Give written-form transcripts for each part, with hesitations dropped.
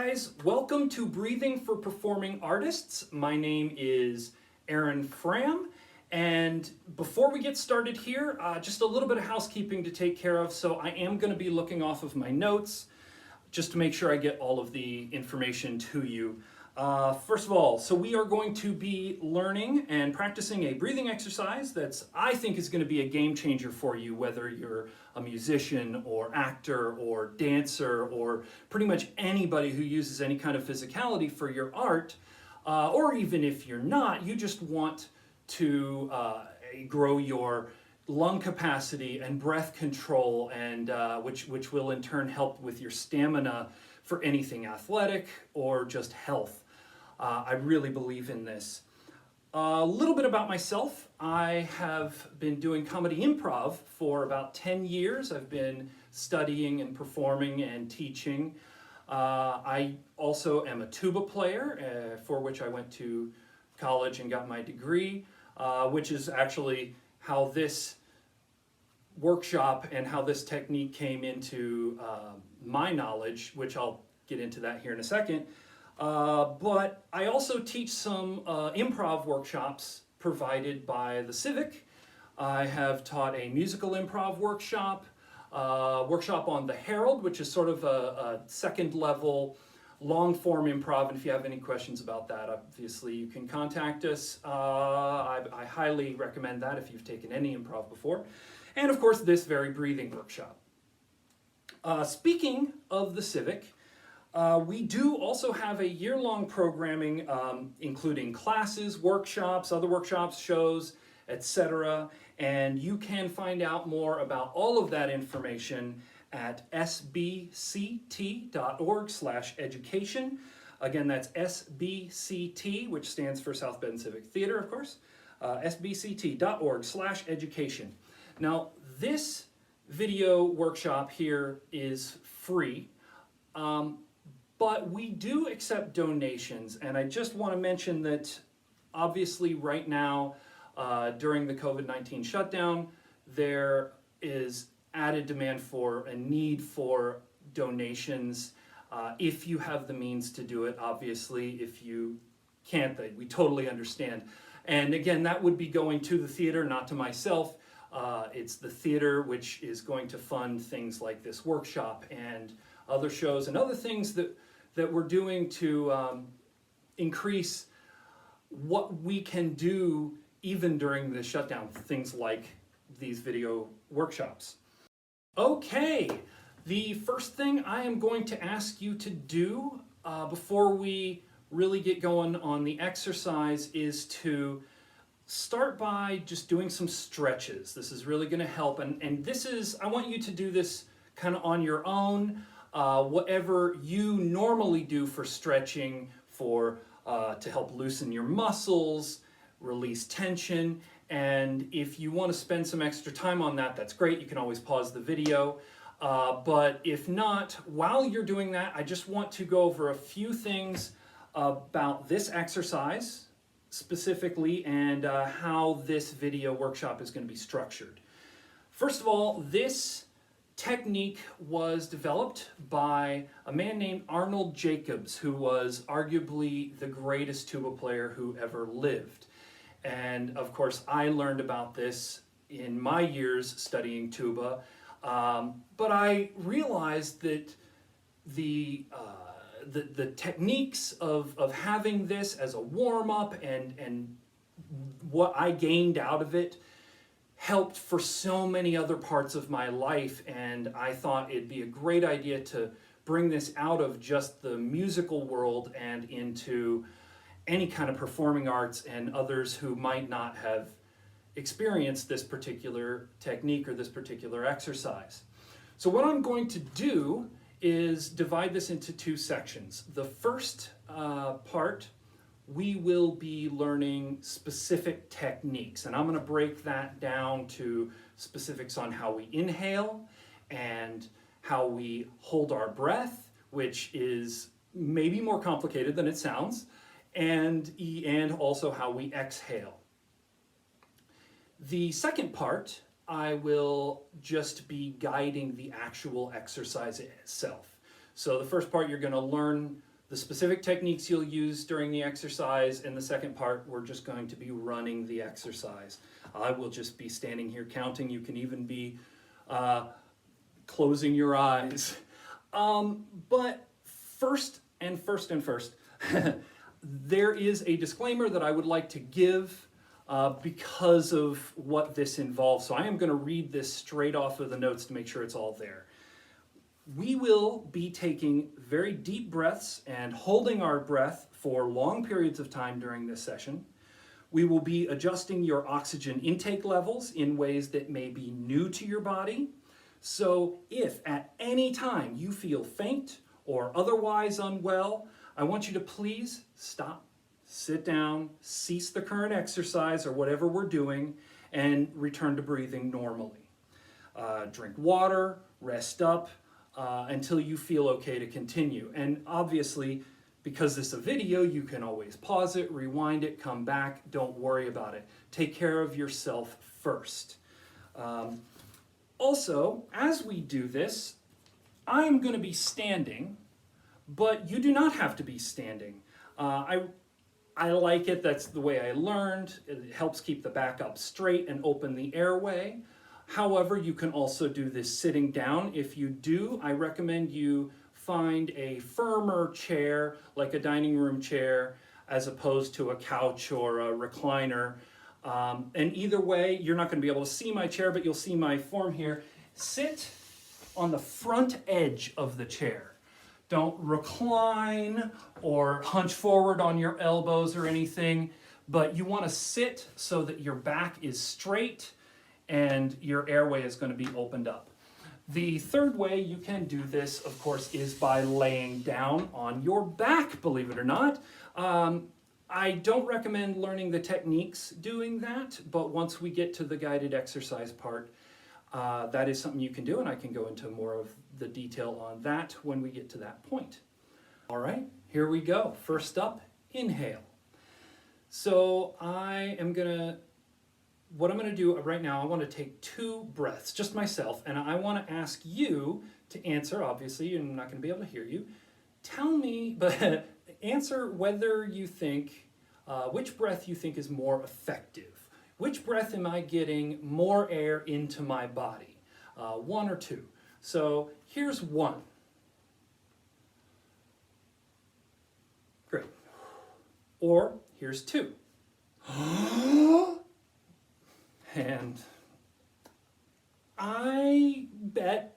guys, welcome to Breathing for Performing Artists. My name is Fram, and before we get started here, just a little bit of housekeeping to take care of. So I am going to be looking off of my notes just to make sure I get all of the information to you. First of all, so we are going to be learning and practicing a breathing exercise that's, I think, is going to be a game changer for you, whether you're a musician or actor or dancer or pretty much anybody who uses any kind of physicality for your art, or even if you're not, you just want to grow your lung capacity and breath control, and which will in turn help with your stamina for anything athletic or just health. I really believe in this. A little bit about myself. I have been doing comedy improv for about 10 years. I've been studying and performing and teaching. I also am a tuba player, for which I went to college and got my degree, which is actually how this workshop and how this technique came into my knowledge, which I'll get into that here in a second. But I also teach some improv workshops provided by the Civic. I have taught a musical improv workshop, workshop on the Herald, which is sort of a second level long form improv. And if you have any questions about that, obviously you can contact us. I highly recommend that if you've taken any improv before. And of course, this very breathing workshop. Speaking of the Civic, we do also have a year-long programming, including classes, workshops, other workshops, shows, etc. And you can find out more about all of that information at sbct.org/education. Again, that's SBCT, which stands for South Bend Civic Theater, of course, sbct.org/education. Now, this video workshop here is free, but we do accept donations, and I just want to mention that obviously right now, during the COVID-19 shutdown, there is added demand for a need for donations. If you have the means to do it, obviously. If you can't, we totally understand. And again, that would be going to the theater, not to myself. It's the theater which is going to fund things like this workshop and other shows and other things that we're doing to increase what we can do even during the shutdown, things like these video workshops. Okay, the first thing I am going to ask you to do before we really get going on the exercise is to start by just doing some stretches. This is really going to help, and this is, I want you to do this kind of on your own, whatever you normally do for stretching to help loosen your muscles, release tension. And if you want to spend some extra time on that, that's great. You can always pause the video. But if not, while you're doing that, I just want to go over a few things about this exercise specifically and how this video workshop is going to be structured. First of all, this technique was developed by a man named Arnold Jacobs, who was arguably the greatest tuba player who ever lived. And of course, I learned about this in my years studying tuba, but I realized that the techniques of having this as a warm-up and what I gained out of it helped for so many other parts of my life, and I thought it'd be a great idea to bring this out of just the musical world and into any kind of performing arts and others who might not have experienced this particular technique or this particular exercise. So what I'm going to do is divide this into two sections. The first part, we will be learning specific techniques, and I'm going to break that down to specifics on how we inhale and how we hold our breath, which is maybe more complicated than it sounds, and also how we exhale. The second part, I will just be guiding the actual exercise itself. So the first part, you're going to learn the specific techniques you'll use during the exercise. In the second part, we're just going to be running the exercise. I will just be standing here counting. You can even be closing your eyes. But first, there is a disclaimer that I would like to give because of what this involves. So I am going to read this straight off of the notes to make sure it's all there. We will be taking very deep breaths and holding our breath for long periods of time during this session. We will be adjusting your oxygen intake levels in ways that may be new to your body. So if at any time you feel faint or otherwise unwell, I want you to please stop, sit down, cease the current exercise or whatever we're doing, and return to breathing normally. Drink water, rest up, until you feel okay to continue. And obviously, because this is a video, you can always pause it, rewind it, come back. Don't worry about it. Take care of yourself first. Also, as we do this, I'm going to be standing, but you do not have to be standing. I like it. That's the way I learned. It helps keep the back up straight and open the airway. However, you can also do this sitting down. If you do, I recommend you find a firmer chair, like a dining room chair, as opposed to a couch or a recliner. And either way, you're not going to be able to see my chair, but you'll see my form here. Sit on the front edge of the chair. Don't recline or hunch forward on your elbows or anything, but you want to sit so that your back is straight and your airway is going to be opened up. The third way you can do this, of course, is by laying down on your back, believe it or not. I don't recommend learning the techniques doing that, but once we get to the guided exercise part, that is something you can do, and I can go into more of the detail on that when we get to that point. All right, here we go. First up, inhale. So what I'm going to do right now, I want to take 2 breaths, just myself, and I want to ask you to answer. Obviously, I'm not going to be able to hear you. Tell me, but answer whether you think, which breath you think is more effective. Which breath am I getting more air into my body? 1 or 2. So here's 1. Great. Or here's 2. And I bet,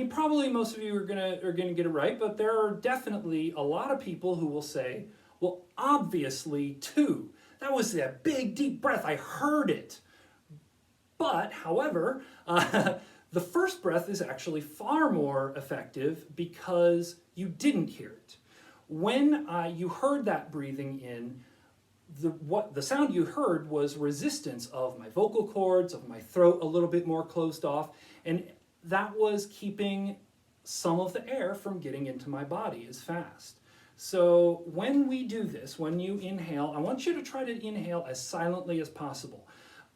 probably most of you are gonna get it right, but there are definitely a lot of people who will say, well, obviously 2. That was a big, deep breath. I heard it. But, however, the first breath is actually far more effective because you didn't hear it. When you heard that breathing in, the sound you heard was resistance of my vocal cords, of my throat a little bit more closed off, and that was keeping some of the air from getting into my body as fast. So when we do this, when you inhale, I want you to try to inhale as silently as possible.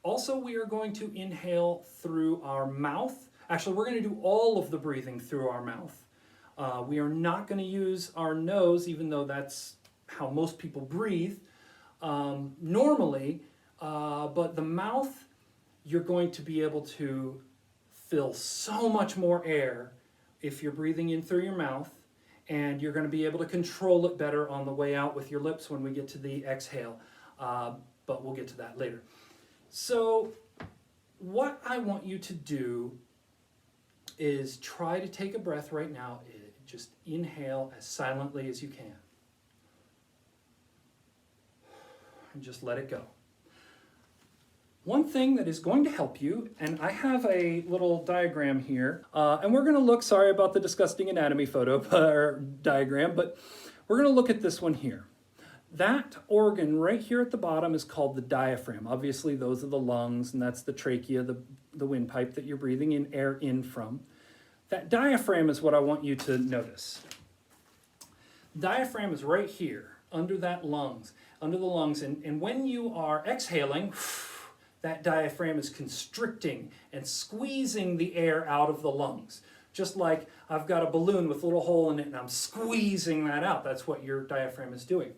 Also, we are going to inhale through our mouth. Actually, we're going to do all of the breathing through our mouth. We are not going to use our nose, even though that's how most people breathe normally, but the mouth, you're going to be able to fill so much more air if you're breathing in through your mouth, and you're going to be able to control it better on the way out with your lips when we get to the exhale, but we'll get to that later. So what I want you to do is try to take a breath right now. Just inhale as silently as you can. And just let it go. One thing that is going to help you, and I have a little diagram here, and we're going to look, sorry about the disgusting anatomy photo or diagram, but we're going to look at this one here. That organ right here at the bottom is called the diaphragm. Obviously, those are the lungs, and that's the trachea, the windpipe that you're breathing in air in from. That diaphragm is what I want you to notice. Diaphragm is right here, under the lungs, and when you are exhaling, that diaphragm is constricting and squeezing the air out of the lungs. just like I've got a balloon with a little hole in it and I'm squeezing that out. That's what your diaphragm is doing.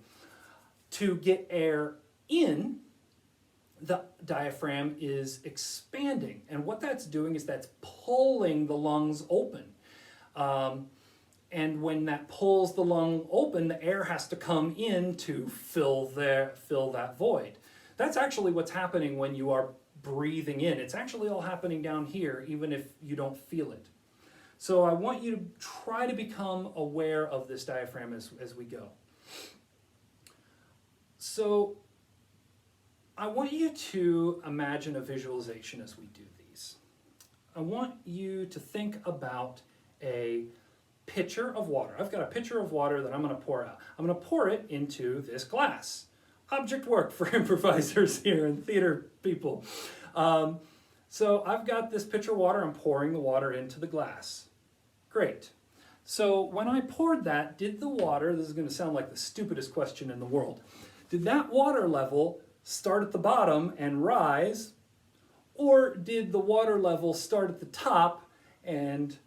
To get air in, the diaphragm is expanding. And what that's doing is that's pulling the lungs open. And when that pulls the lung open, the air has to come in to fill that void. That's actually what's happening when you are breathing in. It's actually all happening down here, even if you don't feel it. So I want you to try to become aware of this diaphragm as we go. So I want you to imagine a visualization as we do these. I want you to think about a pitcher of water. I've got a pitcher of water that I'm going to pour out. I'm going to pour it into this glass. Object work for improvisers here and theater people. So I've got this pitcher of water. I'm pouring the water into the glass. Great. So when I poured that, did the water, this is going to sound like the stupidest question in the world, did that water level start at the bottom and rise, or did the water level start at the top and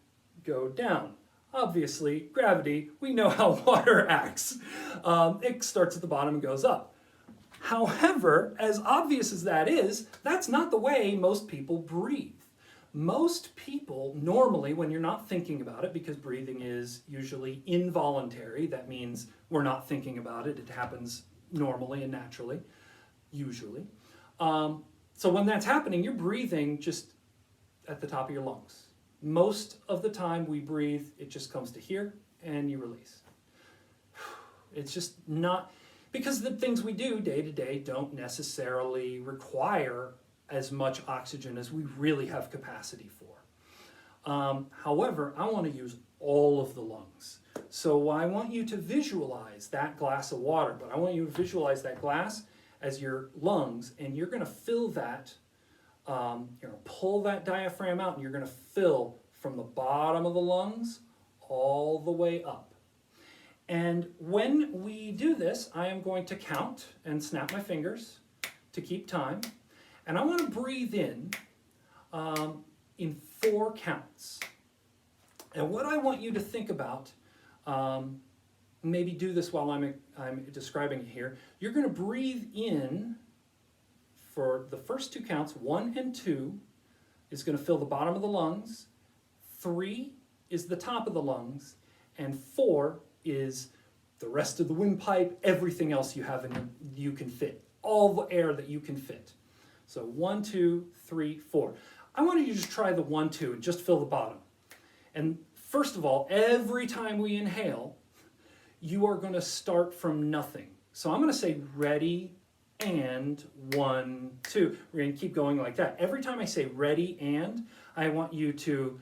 go down? Obviously, gravity, we know how water acts. It starts at the bottom and goes up. However, as obvious as that is, that's not the way most people breathe. Most people, normally, when you're not thinking about it, because breathing is usually involuntary, that means we're not thinking about it, it happens normally and naturally, usually. So when that's happening, you're breathing just at the top of your lungs. Most of the time we breathe, it just comes to here and you release. It's just not, because the things we do day to day don't necessarily require as much oxygen as we really have capacity for. However, I want to use all of the lungs. So I want you to visualize that glass of water, but I want you to visualize that glass as your lungs, and you're going to fill that, you're going to pull that diaphragm out, and you're going to fill from the bottom of the lungs all the way up. And when we do this, I am going to count and snap my fingers to keep time. And I want to breathe in 4 counts. And what I want you to think about, maybe do this while I'm describing it here. You're going to breathe in for the first 2 counts. 1 and 2 is going to fill the bottom of the lungs. 3 is the top of the lungs. And 4 is the rest of the windpipe, everything else you have you can fit. All the air that you can fit. So 1, 2, 3, 4. I want you to just try the 1, 2 and just fill the bottom. And first of all, every time we inhale, you are going to start from nothing. So I'm going to say ready and 1, 2. We're going to keep going like that. Every time I say ready and, I want you to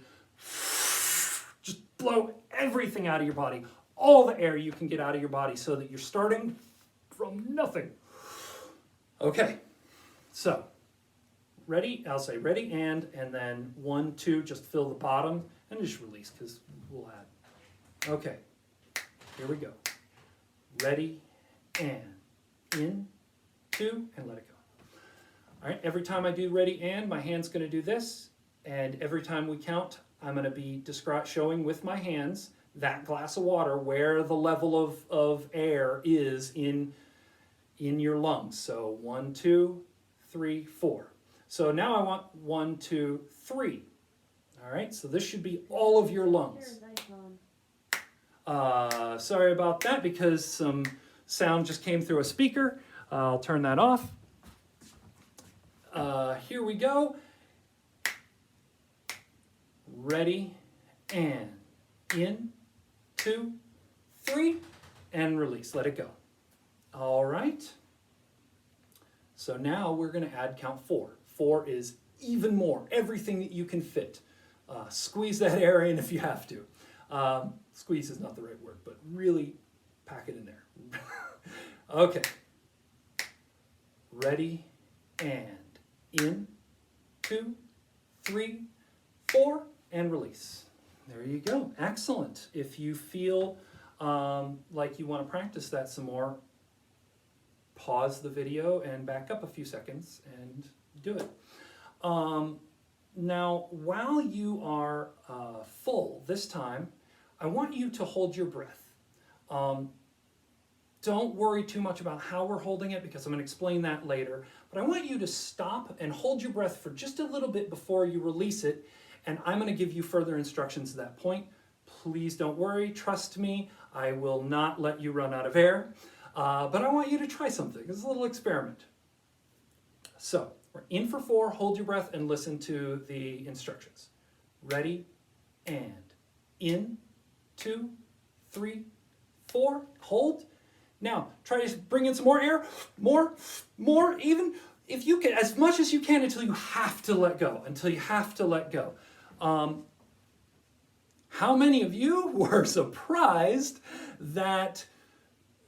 just blow everything out of your body, all the air you can get out of your body so that you're starting from nothing. Okay, so ready, I'll say ready and then 1, 2, just fill the bottom and just release because we'll add. Okay, here we go. Ready and in, 2, and let it go. All right, every time I do ready and, my hand's going to do this, and every time we count, I'm going to be showing with my hands that glass of water where the level of air is in your lungs. So 1, 2, 3, 4. So now I want 1, 2, 3. All right, so this should be all of your lungs. Sorry about that because some sound just came through a speaker. I'll turn that off. Here we go. Ready and in, 2, 3, and release. Let it go. All right. So now we're going to add count 4. 4 is even more, everything that you can fit. Squeeze that air in if you have to. Squeeze is not the right word, but really pack it in there. Okay. Ready and in, 2, 3, 4, and release. There you go. Excellent. If you feel like you want to practice that some more, pause the video and back up a few seconds and do it. Now, while you are full this time, I want you to hold your breath. Don't worry too much about how we're holding it because I'm going to explain that later. But I want you to stop and hold your breath for just a little bit before you release it. And I'm going to give you further instructions at that point. Please don't worry. Trust me. I will not let you run out of air. But I want you to try something. It's a little experiment. So we're in for 4. Hold your breath and listen to the instructions. Ready? And in, 2, 3, 4. Hold. Now, try to bring in some more air, more, even if you can, as much as you can until you have to let go, How many of you were surprised that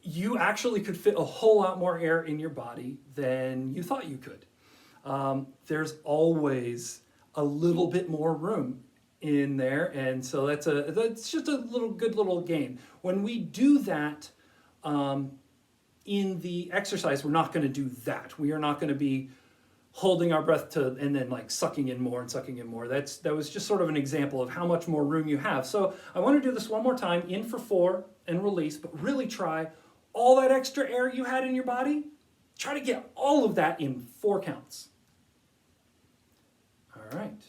you actually could fit a whole lot more air in your body than you thought you could? There's always a little bit more room in there, and so that's just a good little game. When we do that, in the exercise, we're not going to do that. We are not going to be holding our breath and then like sucking in more. That was just sort of an example of how much more room you have. So I want to do this one more time, in for 4 and release, but really try all that extra air you had in your body. Try to get all of that in 4 counts. All right.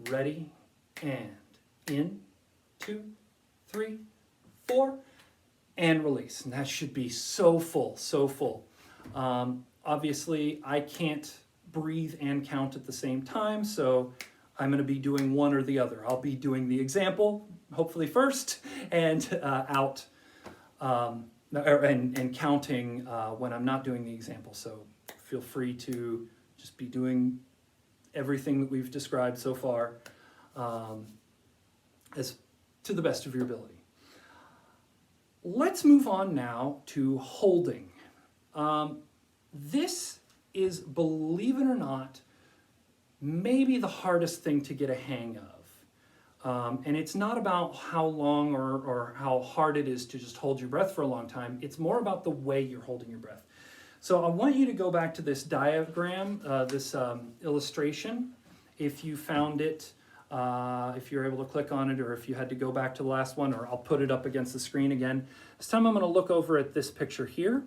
Ready, and in, 2, 3, 4. And release. And that should be so full, so full. Obviously, I can't breathe and count at the same time, so I'm going to be doing one or the other. I'll be doing the example, hopefully first, and and counting when I'm not doing the example. So feel free to just be doing everything that we've described so far as to the best of your ability. Let's move on now to holding. This is, believe it or not, maybe the hardest thing to get a hang of. And it's not about how long or how hard it is to just hold your breath for a long time. It's more about the way you're holding your breath. So I want you to go back to this diagram, this illustration, if you found it. If you're able to click on it, or if you had to go back to the last one, or I'll put it up against the screen again. This time I'm going to look over at this picture here.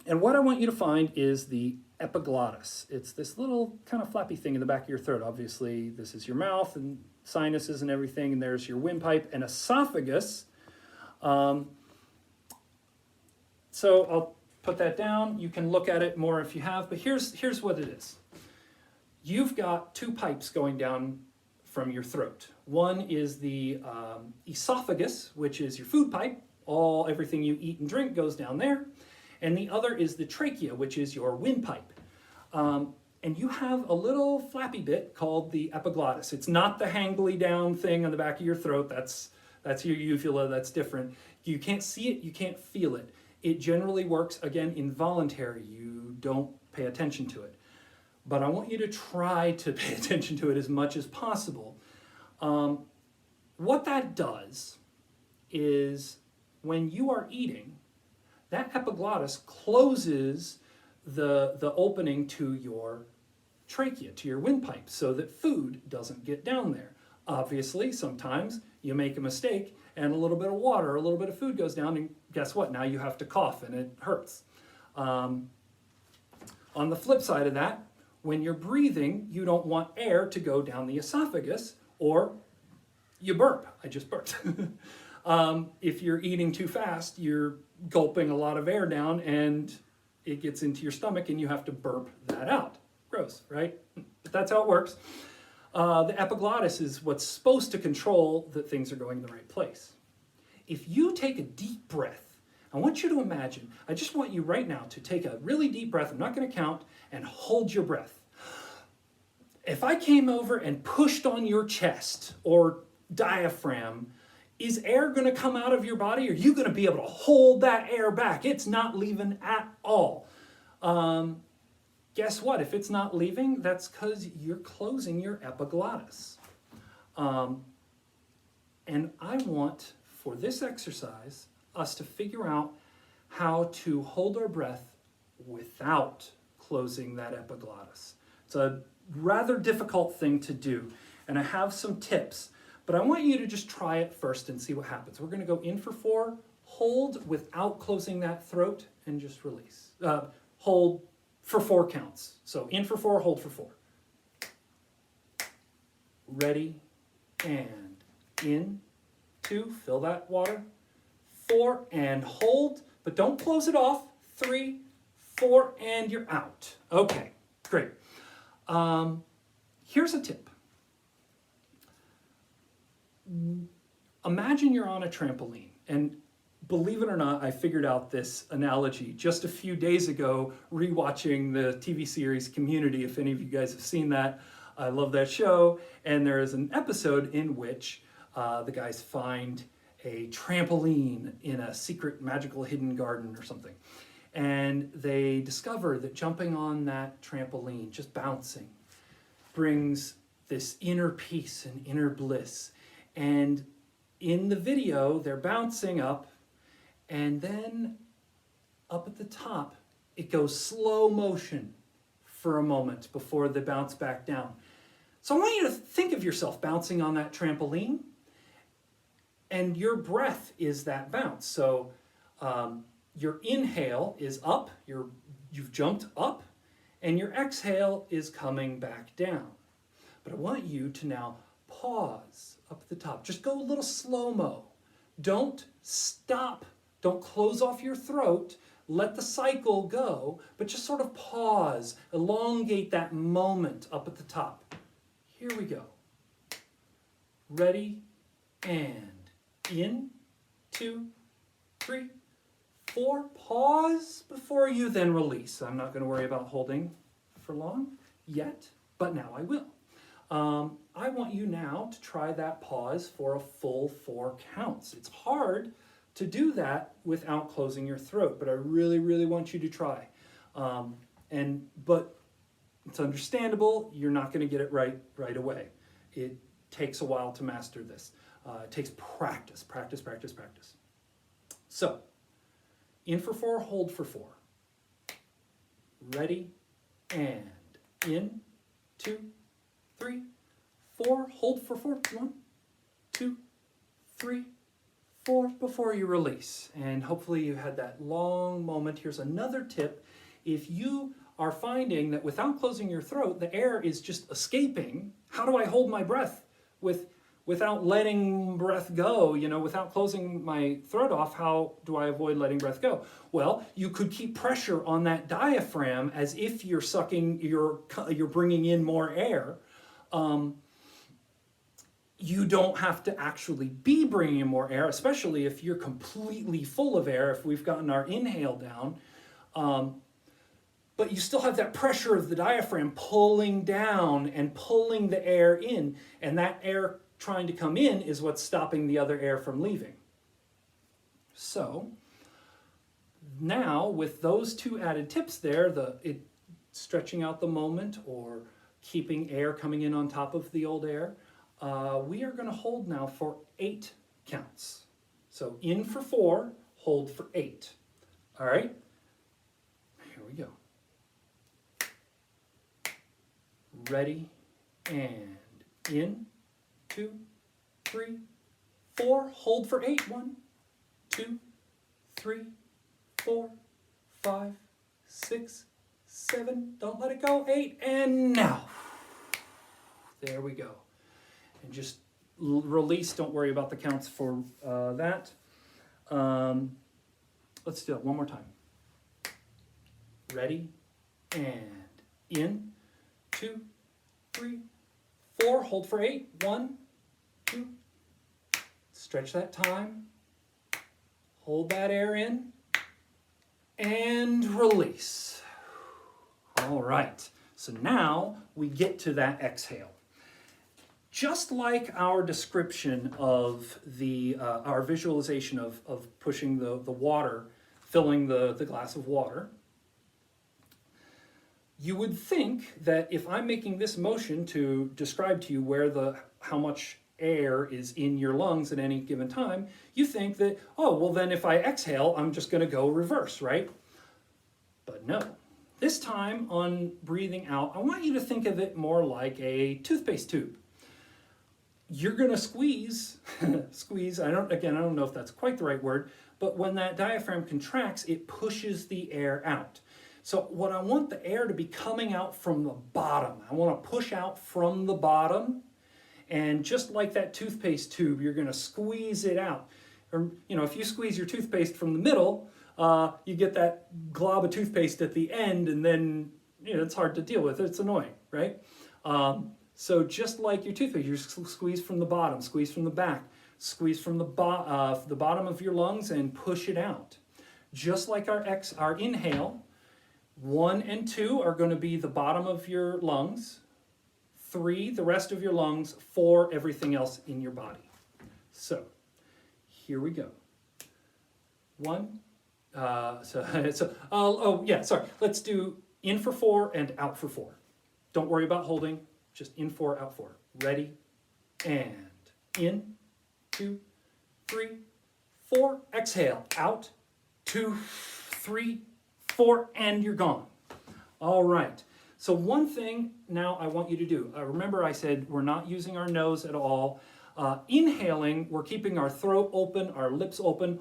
And what I want you to find is the epiglottis. It's this little kind of flappy thing in the back of your throat. Obviously, this is your mouth and sinuses and everything, and there's your windpipe and esophagus. So I'll put that down. You can look at it more if you have, but here's what it is. You've got 2 pipes going down from your throat. One is the esophagus, which is your food pipe. Everything you eat and drink goes down there. And the other is the trachea, which is your windpipe. And you have a little flappy bit called the epiglottis. It's not the hangly down thing on the back of your throat. That's your uvula. That's different. You can't see it. You can't feel it. It generally works, again, involuntary. You don't pay attention to it. But I want you to try to pay attention to it as much as possible. What that does is when you are eating, that epiglottis closes the opening to your trachea, to your windpipe, so that food doesn't get down there. Obviously, sometimes you make a mistake and a little bit of water, a little bit of food goes down, and guess what? Now you have to cough and it hurts. On the flip side of that, when you're breathing, you don't want air to go down the esophagus, or you burp. I just burped. If you're eating too fast, you're gulping a lot of air down and it gets into your stomach and you have to burp that out. Gross, right? But that's how it works. The epiglottis is what's supposed to control that things are going in the right place. If you take a deep breath, I want you to imagine, I just want you right now to take a really deep breath, I'm not going to count, and hold your breath. If I came over and pushed on your chest or diaphragm, is air going to come out of your body? Are you going to be able to hold that air back? It's not leaving at all. Guess what? If it's not leaving, that's because you're closing your epiglottis. And I want, for this exercise, us to figure out how to hold our breath without closing that epiglottis. It's a rather difficult thing to do. and I have some tips, but I want you to just try it first and see what happens. We're going to go in for 4, hold without closing that throat, and just release. Hold for 4 counts. So in for 4, hold for 4. Ready, and in, 2, fill that water, 4, and hold, but don't close it off, 3, 4, and you're out. Okay, great. Here's a tip. Imagine you're on a trampoline, and believe it or not, I figured out this analogy just a few days ago, rewatching the TV series Community. If any of you guys have seen that, I love that show. And there is an episode in which the guys find a trampoline in a secret magical hidden garden or something. And they discover that jumping on that trampoline, just bouncing, brings this inner peace and inner bliss. And in the video, they're bouncing up, and then up at the top, it goes slow motion for a moment before they bounce back down. So I want you to think of yourself bouncing on that trampoline, and your breath is that bounce. So your inhale is up, you've jumped up, and your exhale is coming back down. But I want you to now pause up at the top. Just go a little slow-mo. Don't stop. Don't close off your throat. Let the cycle go, but just sort of pause. Elongate that moment up at the top. Here we go. Ready, and in, 2, 3, 4. Pause before you then release. I'm not going to worry about holding for long yet, but now I will. I want you now to try that pause for a full 4 counts. It's hard to do that without closing your throat, but I really, really want you to try. But it's understandable, you're not going to get it right away. It takes a while to master this. It takes practice. So, in for 4, hold for 4. Ready, and in, 2, 3, 4, hold for 4. 1, 2, 3, 4 before you release. And hopefully you had that long moment. Here's another tip. If you are finding that without closing your throat, the air is just escaping, how do I hold my breath without letting breath go? Without closing my throat off, how do I avoid letting breath go? Well, you could keep pressure on that diaphragm as if you're sucking, you're bringing in more air. You don't have to actually be bringing in more air, especially if you're completely full of air, if we've gotten our inhale down. But you still have that pressure of the diaphragm pulling down and pulling the air in, and that air trying to come in is what's stopping the other air from leaving. So now with those 2 added tips there, stretching out the moment or keeping air coming in on top of the old air, we are going to hold now for 8 counts. So in for 4, hold for 8. All right, here we go. Ready, and in, 2, 3, 4, hold for 8. 1, 2, 3, 4, 5, 6, 7, don't let it go, 8, and now. There we go. And just release, don't worry about the counts for that. Let's do it one more time. Ready, and in, 2, 3, 4, hold for 8. 1, 2, stretch that time, hold that air in, and release. All right, so now we get to that exhale. Just like our description of our visualization of pushing the water, filling the glass of water, you would think that if I'm making this motion to describe to you how much air is in your lungs at any given time, you think that, oh, well then if I exhale, I'm just going to go reverse, right? But no. This time on breathing out, I want you to think of it more like a toothpaste tube. you're going to squeeze, squeeze, I don't know if that's quite the right word, but when that diaphragm contracts, it pushes the air out. So what I want the air to be coming out from the bottom. I want to push out from the bottom, and just like that toothpaste tube, you're going to squeeze it out. Or, if you squeeze your toothpaste from the middle, you get that glob of toothpaste at the end, and then it's hard to deal with. It's annoying, right? So just like your toothpaste, you squeeze from the bottom, squeeze from the back, squeeze from the bottom of your lungs and push it out. Just like our inhale, 1 and 2 are going to be the bottom of your lungs, 3, the rest of your lungs, 4, everything else in your body. So here we go. 1, let's do in for 4 and out for 4. Don't worry about holding, just in 4, out 4. Ready, and in, 2, 3, 4. Exhale, out, 2, 3, 4, and you're gone. All right. So one thing now I want you to do. Remember I said we're not using our nose at all. Inhaling, we're keeping our throat open, our lips open,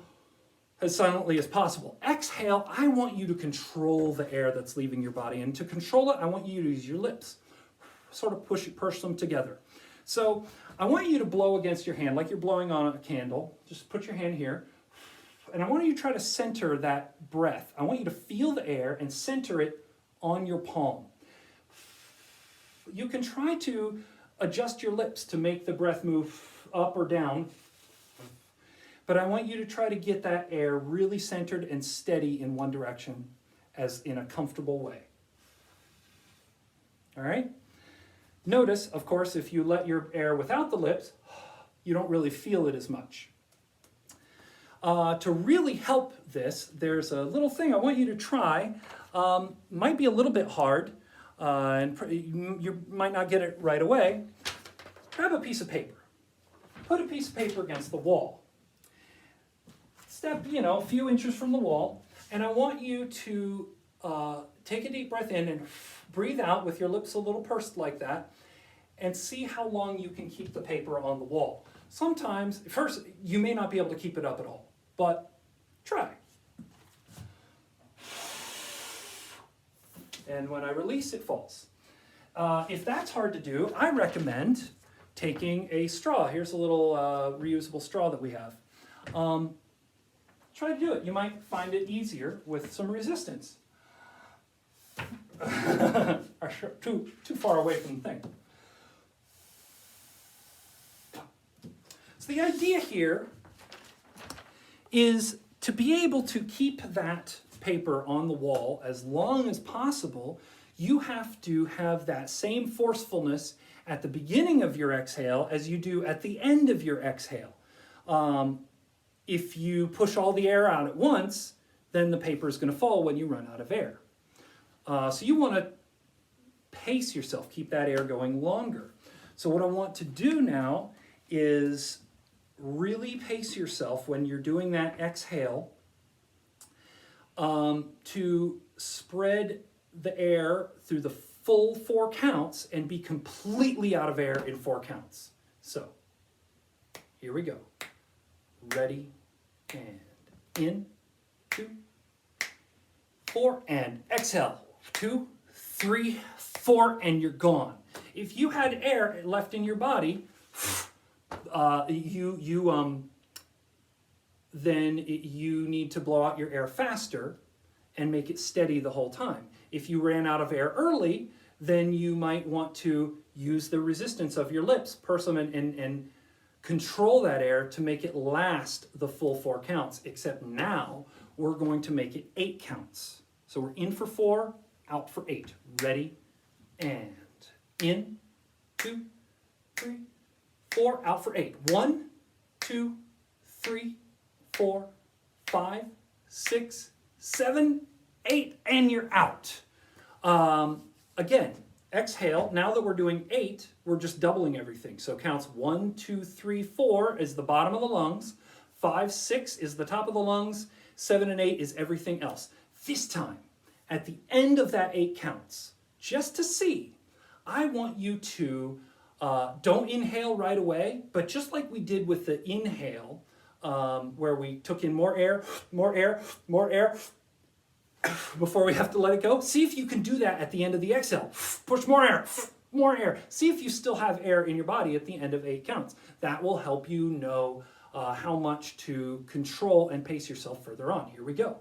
as silently as possible. Exhale, I want you to control the air that's leaving your body. And to control it, I want you to use your lips. Sort of push them together. So I want you to blow against your hand like you're blowing on a candle. Just put your hand here. And I want you to try to center that breath. I want you to feel the air and center it on your palm. You can try to adjust your lips to make the breath move up or down. But I want you to try to get that air really centered and steady in one direction, as in a comfortable way. All right? Notice, of course, if you let your air without the lips, you don't really feel it as much. To really help this, there's a little thing I want you to try. Might be a little bit hard, and you might not get it right away. Grab a piece of paper. Put a piece of paper against the wall. Step, a few inches from the wall, and I want you to take a deep breath in and breathe out with your lips a little pursed like that, and see how long you can keep the paper on the wall. Sometimes, first, you may not be able to keep it up at all, but try. And when I release, it falls. If that's hard to do, I recommend taking a straw. Here's a little reusable straw that we have. Try to do it. You might find it easier with some resistance. too far away from the thing. So the idea here is to be able to keep that paper on the wall as long as possible. You have to have that same forcefulness at the beginning of your exhale as you do at the end of your exhale. If you push all the air out at once, then the paper is going to fall when you run out of air. So you want to pace yourself, keep that air going longer. So what I want to do now is really pace yourself when you're doing that exhale to spread the air through the full 4 counts and be completely out of air in 4 counts. So here we go. Ready, and in, 2, 4, and exhale. 2, 3, 4, and you're gone. If you had air left in your body, then you need to blow out your air faster and make it steady the whole time. If you ran out of air early, then you might want to use the resistance of your lips, purse them, and control that air to make it last the full 4 counts, except now we're going to make it 8 counts. So we're in for 4, out for 8. Ready, and in, 2, 3, 4, out for 8. 1, 2, 3, 4, 5, 6, 7, 8, and you're out. Again, exhale. Now that we're doing 8, we're just doubling everything. So counts 1, 2, 3, 4 is the bottom of the lungs. 5, 6 is the top of the lungs. 7 and 8 is everything else. This time, at the end of that 8 counts, just to see, I want you to Don't inhale right away, but just like we did with the inhale, where we took in more air, more air, more air, before we have to let it go, see if you can do that at the end of the exhale. Push more air, more air. See if you still have air in your body at the end of 8 counts. That will help you know how much to control and pace yourself further on. Here we go.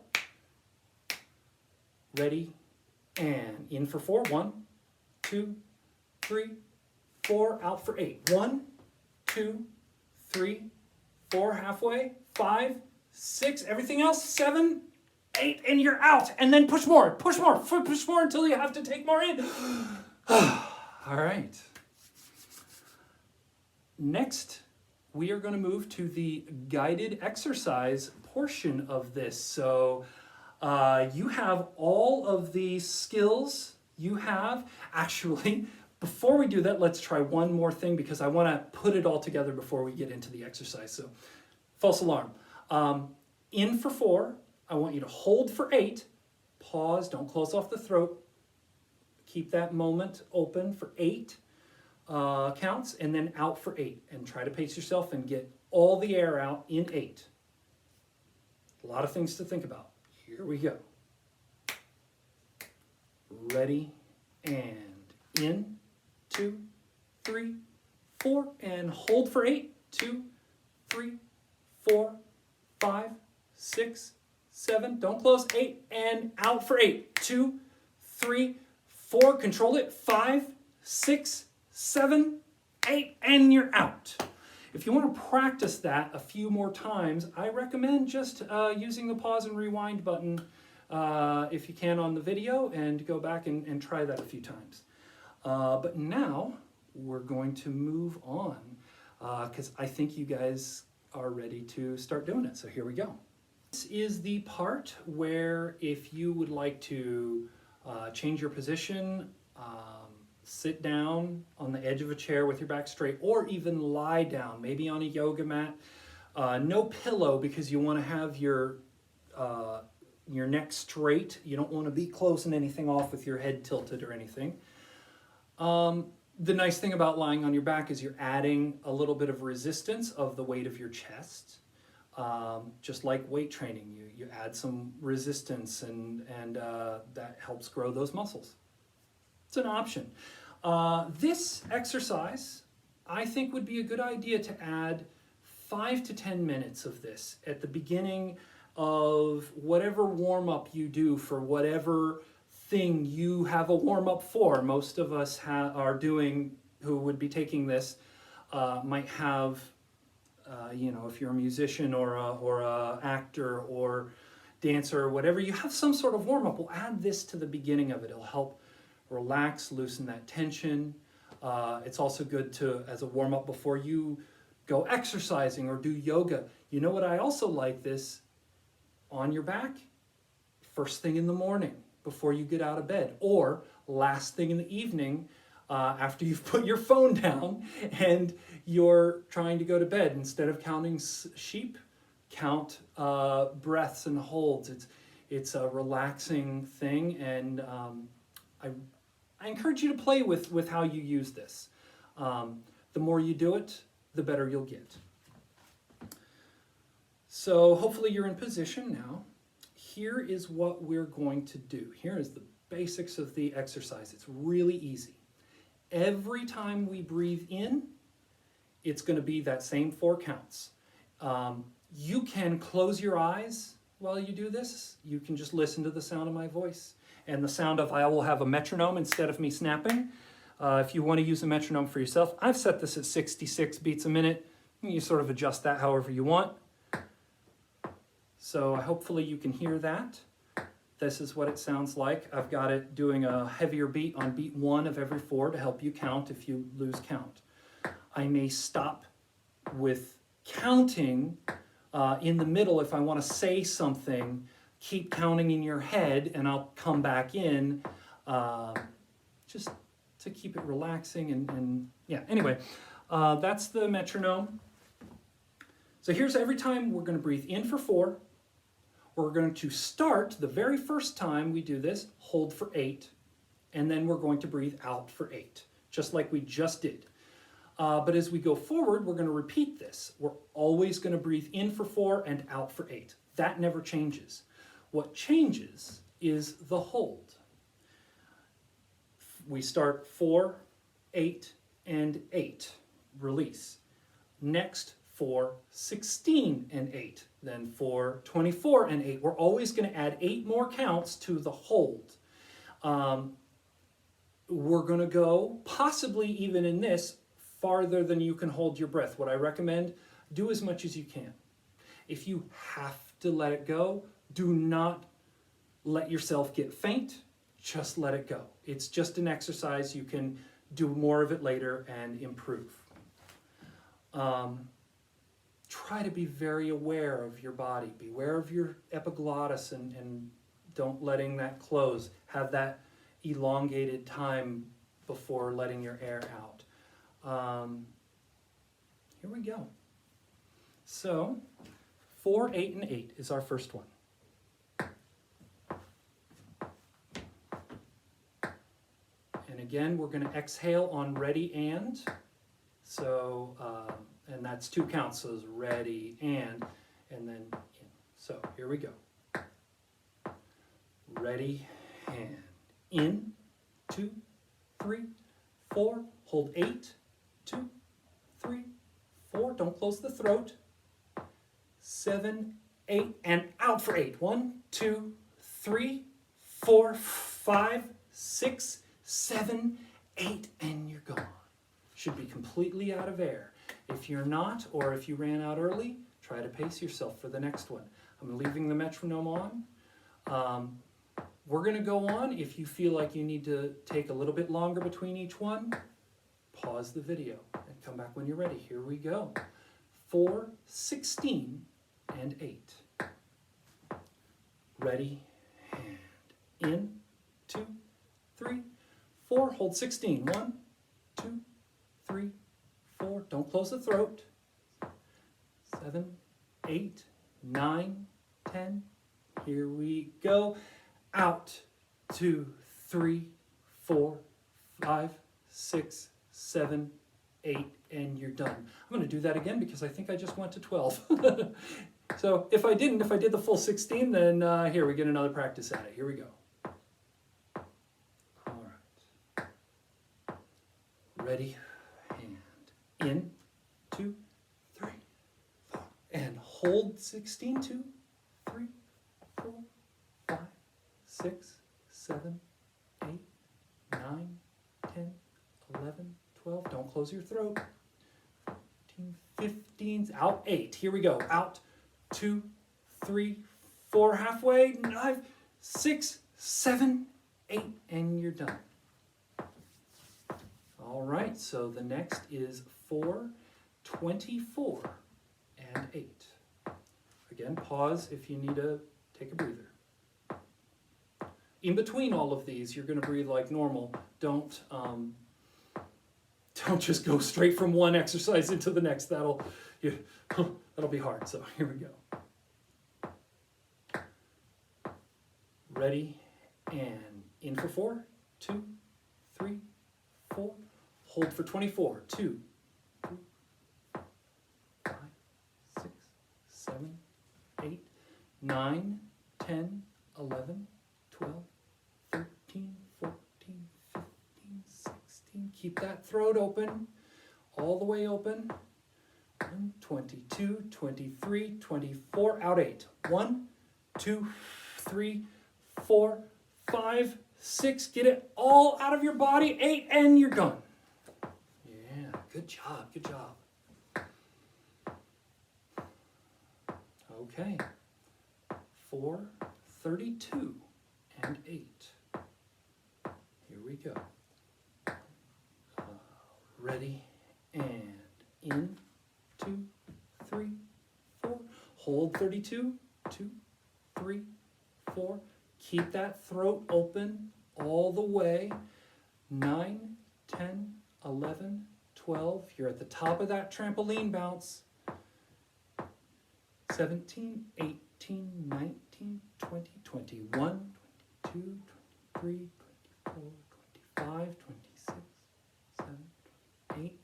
Ready, and in for 4. 1, 2, 3, 4. Out for 8. 1, 2, 3, 4. Halfway. 5, 6. Everything else. 7, 8, and you're out. And then push more, push more, push more until you have to take more in. All right. Next, we are going to move to the guided exercise portion of this. So you have all of the skills you have. Actually, before we do that, let's try one more thing because I want to put it all together before we get into the exercise. So, false alarm. In for 4. I want you to hold for 8. Pause. Don't close off the throat. Keep that moment open for 8 counts, and then out for 8. And try to pace yourself and get all the air out in 8. A lot of things to think about. Here we go. Ready, and in. 2, 3, 4, and hold for 8. 2, 3, 4, 5, 6, 7. Don't close. 8, and out for 8. 2, 3, 4. Control it. 5, 6, 7, 8, and you're out. If you want to practice that a few more times, I recommend just using the pause and rewind button if you can on the video, and go back and try that a few times. But now we're going to move on because I think you guys are ready to start doing it. So here we go. This is the part where if you would like to change your position, sit down on the edge of a chair with your back straight, or even lie down, maybe on a yoga mat. No pillow because you want to have your neck straight. You don't want to be closing anything off with your head tilted or anything. The nice thing about lying on your back is you're adding a little bit of resistance of the weight of your chest. Just like weight training, you add some resistance, and that helps grow those muscles. It's an option. This exercise, I think, would be a good idea to add 5 to 10 minutes of this at the beginning of whatever warm-up you do for whatever thing you have a warm-up for. Most of us are doing, who would be taking this, might have, if you're a musician or a actor or dancer or whatever, you have some sort of warm-up. We'll add this to the beginning of it. It'll help relax, loosen that tension. It's also good as a warm-up before you go exercising or do yoga. You know what I also like this? On your back, first thing in the morning before you get out of bed, or last thing in the evening after you've put your phone down and you're trying to go to bed. Instead of counting sheep, count breaths and holds. It's a relaxing thing, and I encourage you to play with how you use this. The more you do it, the better you'll get. So hopefully you're in position now. Here is what we're going to do. Here is the basics of the exercise. It's really easy. Every time we breathe in, it's going to be that same 4 counts. You can close your eyes while you do this. You can just listen to the sound of my voice and the sound of, I will have a metronome instead of me snapping. If you want to use a metronome for yourself, I've set this at 66 beats a minute. You sort of adjust that however you want. So hopefully you can hear that. This is what it sounds like. I've got it doing a heavier beat on beat 1 of every 4 to help you count if you lose count. I may stop with counting in the middle if I want to say something. Keep counting in your head and I'll come back in just to keep it relaxing and yeah. Anyway, that's the metronome. So here's every time we're going to breathe in for 4. We're going to start the very first time we do this, hold for 8, and then we're going to breathe out for 8, just like we just did. But as we go forward, we're going to repeat this. We're always going to breathe in for 4 and out for 8. That never changes. What changes is the hold. We start 4, 8, and 8. Release. Next, 4, 16, and 8. Then 4, 24, and 8. We're always going to add 8 more counts to the hold. We're going to go, possibly even in this, farther than you can hold your breath. What I recommend, do as much as you can. If you have to let it go, do not let yourself get faint. Just let it go. It's just an exercise. You can do more of it later and improve. Try to be very aware of your body. Beware of your epiglottis and don't letting that close. Have that elongated time before letting your air out. Here we go. So 4, 8, and 8 is our first one. And again, we're going to exhale on ready and. So, and that's 2 counts. So it's ready and then in. So here we go. Ready and in, 2, 3, 4. Hold 8, 2, 3, 4. Don't close the throat. 7, 8, and out for 8. 1, 2, 3, 4, 5, 6, 7, 8, and you're gone. Should be completely out of air. If you're not, or if you ran out early, try to pace yourself for the next one. I'm leaving the metronome on. We're going to go on. If you feel like you need to take a little bit longer between each one, pause the video and come back when you're ready. Here we go. 4, 16, and 8. Ready, and in, 2, 3, 4. Hold 16. 1, 2, 3, 4. Don't close the throat. 7, 8, 9, 10. Here we go. Out. 2, 3, 4, 5, 6, 7, 8, and you're done. I'm going to do that again because I think I just went to 12. So if I did the full 16, then here we get another practice at it. Here we go. All right. Ready, and in, 2, 3, 4, and hold 16, 2, 3, 4, 5, 6, 7, 8, 9, 10, 11, 12. Don't close your throat. 14, 15, out 8. Here we go. Out 2, 3, 4, halfway, 5, 6, 7, 8, and you're done. All right, so the next is 4, 24, and 8. Again, pause if you need to take a breather. In between all of these, you're going to breathe like normal. Don't just go straight from one exercise into the next. That'll be hard. So here we go. Ready, and in for 4, 2, 3, 4. Hold for 24. 2, 3, 5, 6, 7, 8, 9, 10, 11, 12, 13, 14, 15, 16. Keep that throat open, all the way open. 1, 22, 23, 24, out 8. 1, 2, 3, 4, 5, 6. Get it all out of your body. 8, and you're done. Yeah, good job, good job. Okay. 4, 32, and 8. Here we go. Ready, and in, 2, 3, 4. Hold 32, 2, 3, 4. Keep that throat open all the way. 9, 10, 11, 12. You're at the top of that trampoline bounce. 17, 18, 19, 20, 21, 22, 23, 24, 25, 26, 7, 8,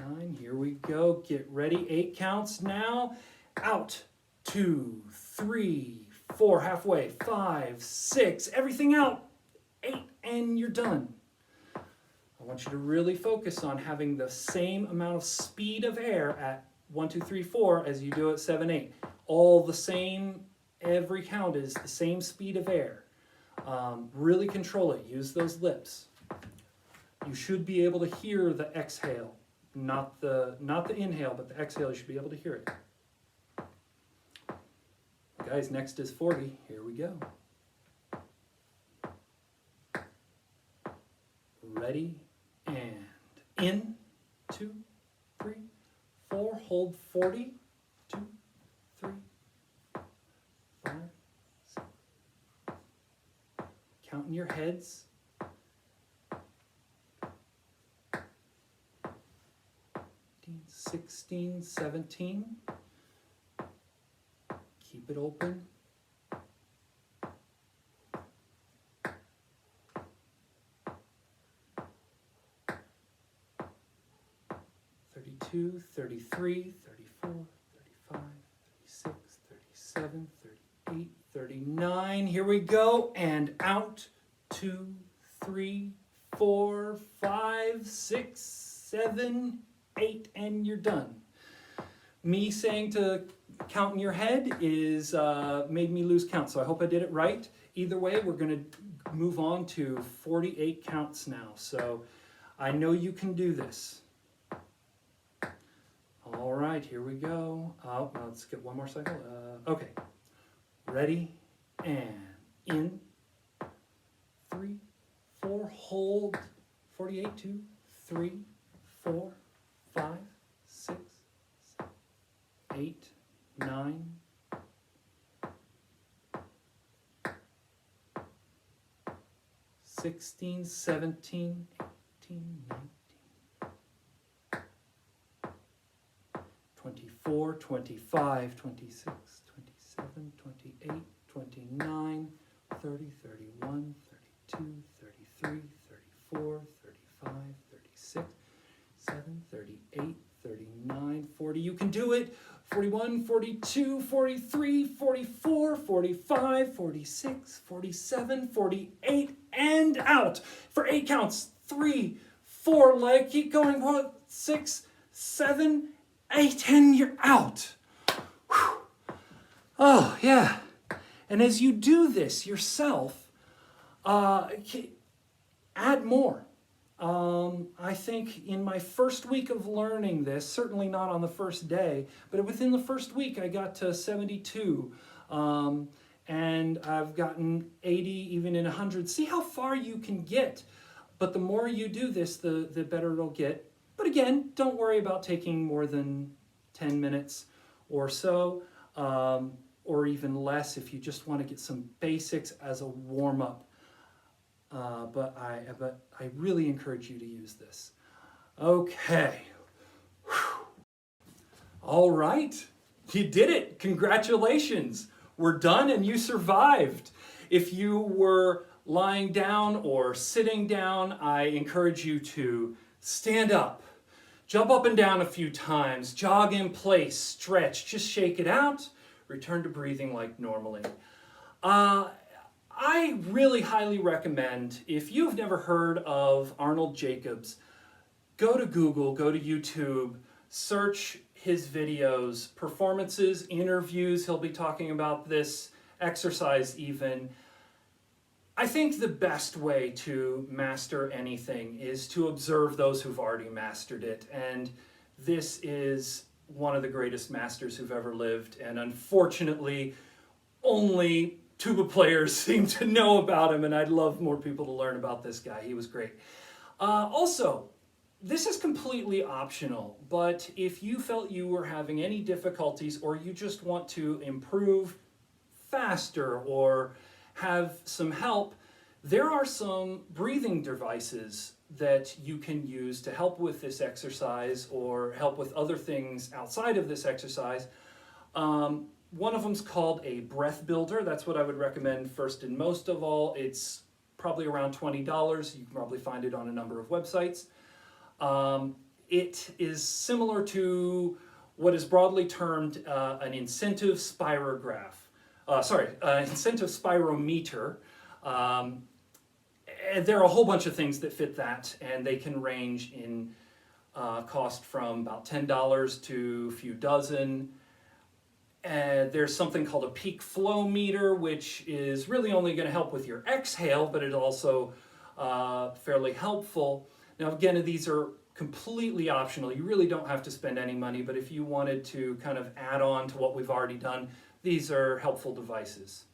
9. Here we go. Get ready. 8 counts now. Out. 2, 3, 4. Halfway. 5, 6. Everything out. 8. And you're done. I want you to really focus on having the same amount of speed of air at 1, 2, 3, 4 as you do at 7, 8. All the same. Every count is the same speed of air. Really control it. Use those lips. You should be able to hear the exhale, not the inhale, but the exhale. You should be able to hear it. Guys, next is 40. Here we go. Ready and in. 2, 3, 4. Hold 40. 2, 3, 5, 6. Count in your heads. 16, 17. Keep it open. 32, 33, 34, 35, 36, 37, 38, 39. Here we go. And out. 2, 3, 4, 5, 6, 7, 8, and you're done. Me saying to count in your head is made me lose count, so I hope I did it right. Either way, we're going to move on to 48 counts now. So I know you can do this. All right, here we go. Oh, let's get one more cycle. Okay, ready and in. 3, 4, hold. 48, 2, 3, 4, 5, 6, 7, 8, 9, 16, 17, 18, 19, 24, 25, 26, 27, 28, 29, 30, 31, 32, 33, 34, 35, 36, 7, 38, 39, 40. You can do it. 41, 42, 43, 44, 45, 46, 47, 48, and out. For 8 counts. 3, 4, leg, keep going. 1, 6, 7, 8, and you're out. Whew. Oh, yeah. And as you do this yourself, add more. I think in my first week of learning this, certainly not on the first day, but within the first week I got to 72. And I've gotten 80, even in 100. See how far you can get. But the more you do this, the better it'll get. But again, don't worry about taking more than 10 minutes or so, or even less if you just want to get some basics as a warm-up. But I really encourage you to use this. Okay. Whew. All right. You did it. Congratulations. We're done and you survived. If you were lying down or sitting down, I encourage you to stand up, jump up and down a few times, jog in place, stretch, just shake it out, return to breathing like normally. I really highly recommend, if you've never heard of Arnold Jacobs, go to Google, go to YouTube, search his videos, performances, interviews. He'll be talking about this exercise even. I think the best way to master anything is to observe those who've already mastered it. And this is one of the greatest masters who've ever lived. And unfortunately, only tuba players seem to know about him, and I'd love more people to learn about this guy. He was great. Also, this is completely optional, but if you felt you were having any difficulties or you just want to improve faster or have some help, there are some breathing devices that you can use to help with this exercise or help with other things outside of this exercise. One of them's called a breath builder. That's what I would recommend first and most of all. It's probably around $20. You can probably find it on a number of websites. It is similar to what is broadly termed an incentive spirograph. Incentive spirometer. And there are a whole bunch of things that fit that, and they can range in cost from about $10 to a few dozen. There's something called a peak flow meter, which is really only going to help with your exhale, but it's also fairly helpful. Now, again, these are completely optional. You really don't have to spend any money, but if you wanted to kind of add on to what we've already done, these are helpful devices.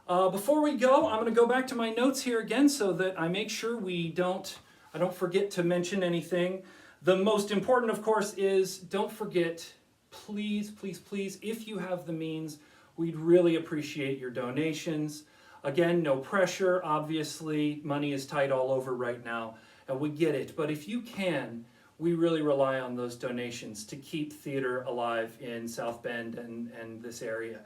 Before we go, I'm going to go back to my notes here again so that I make sure I don't forget to mention anything. The most important, of course, is don't forget, please, please, please, if you have the means, we'd really appreciate your donations. Again, no pressure, obviously, money is tight all over right now, and we get it. But if you can, we really rely on those donations to keep theater alive in South Bend and this area.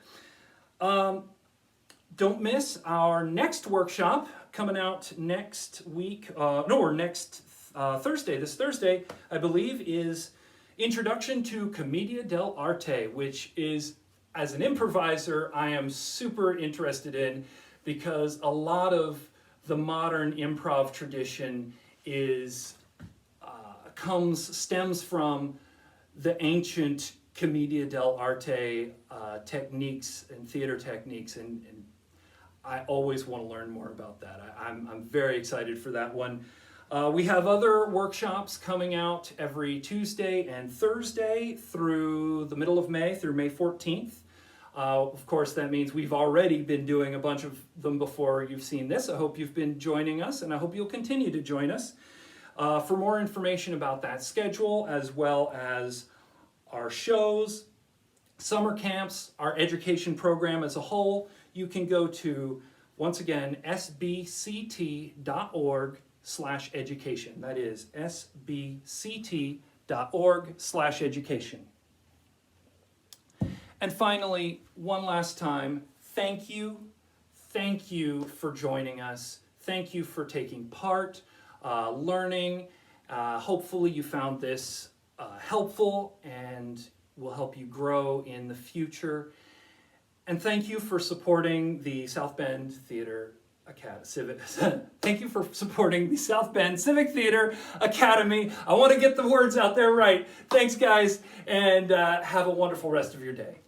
Don't miss our next workshop coming out next week, next Thursday. This Thursday, I believe, is Introduction to Commedia dell'arte, which is, as an improviser, I am super interested in, because a lot of the modern improv tradition stems from the ancient Commedia dell'arte techniques and theater techniques, and I always want to learn more about that. I'm very excited for that one. We have other workshops coming out every Tuesday and Thursday through the middle of May, through May 14th. Of course, that means we've already been doing a bunch of them before you've seen this. I hope you've been joining us, and I hope you'll continue to join us. For more information about that schedule, as well as our shows, summer camps, our education program as a whole, you can go to, once again, sbct.org/education. That is sbct.org/education. And finally, one last time, thank you for joining us. Thank you for taking part, learning. Hopefully you found this helpful and will help you grow in the future. And thank you for supporting the South Bend Theater Academy. Thank you for supporting the South Bend Civic Theater Academy. I want to get the words out there right. Thanks, guys, and have a wonderful rest of your day.